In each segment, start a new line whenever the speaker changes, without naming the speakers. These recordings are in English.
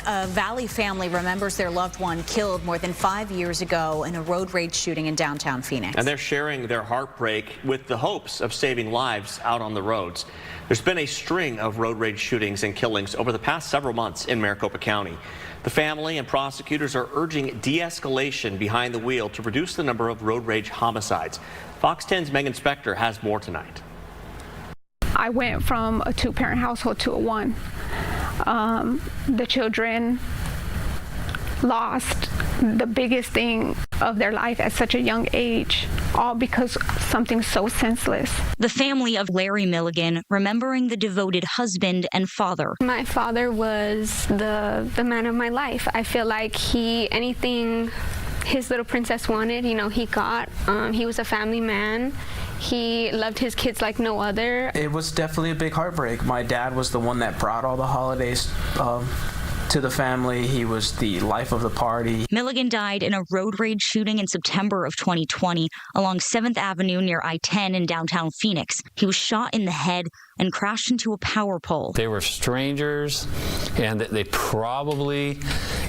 A Valley family remembers their loved one killed more than 5 years ago in a road rage shooting in downtown Phoenix.
And they're sharing their heartbreak with the hopes of saving lives out on the roads. There's been a string of road rage shootings and killings over the past several months in Maricopa County. The family and prosecutors are urging de-escalation behind the wheel to reduce the number of road rage homicides. Fox 10's Megan Spector has more tonight.
I went from a two-parent household to a one. The children lost the biggest thing of their life at such a young age, all because something so senseless.
The family of Larry Milligan remembering the devoted husband and father.
My father was the man of my life. I feel like anything his little princess wanted, he got. He was a family man. He loved his kids like no other.
It was definitely a big heartbreak. My dad was the one that brought all the holidays to the family. He was the life of the party.
Milligan died in a road rage shooting in September of 2020 along 7th Avenue near I-10 in downtown Phoenix. He was shot in the head and crashed into a power pole.
They were strangers, and they probably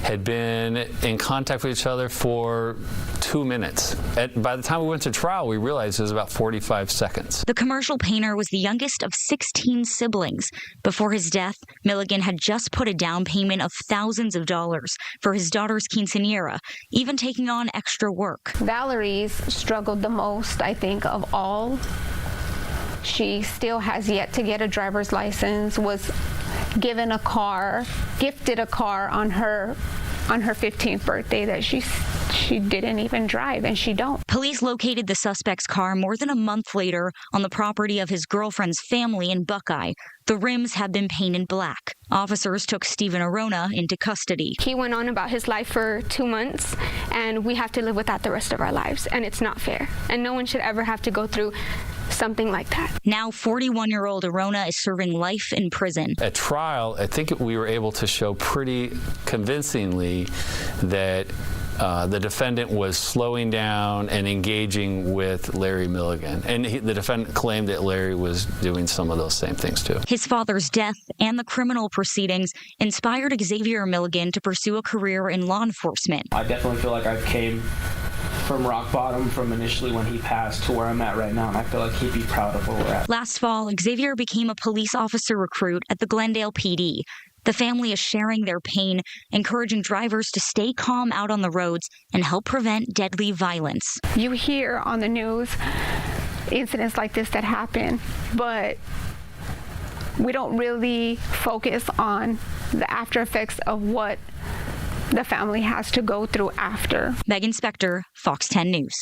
had been in contact with each other for 2 minutes. By the time we went to trial, we realized it was about 45 seconds.
The commercial painter was the youngest of 16 siblings. Before his death, Milligan had just put a down payment of thousands of dollars for his daughter's quinceañera, even taking on extra work.
Valerie's struggled the most, I think, of all. She still has yet to get a driver's license, was given a car, gifted a car on her 15th birthday that she didn't even drive, and she don't.
Police located the suspect's car more than a month later on the property of his girlfriend's family in Buckeye. The rims had been painted black. Officers took Steven Orona into custody.
He went on about his life for 2 months, and we have to live with that the rest of our lives, and it's not fair. And no one should ever have to go through something like that.
Now 41-year-old Orona is serving life in prison.
At trial, I think we were able to show pretty convincingly that the defendant was slowing down and engaging with Larry Milligan. And the defendant claimed that Larry was doing some of those same things too.
His father's death and the criminal proceedings inspired Xavier Milligan to pursue a career in law enforcement.
I definitely feel like I came from rock bottom from initially when he passed to where I'm at right now, and I feel like he'd be proud of where we're at.
Last fall, Xavier became a police officer recruit at the Glendale PD. The family is sharing their pain, encouraging drivers to stay calm out on the roads and help prevent deadly violence.
You hear on the news incidents like this that happen, but we don't really focus on the after effects of what the family has to go through after.
Megan Spector, Fox 10 News.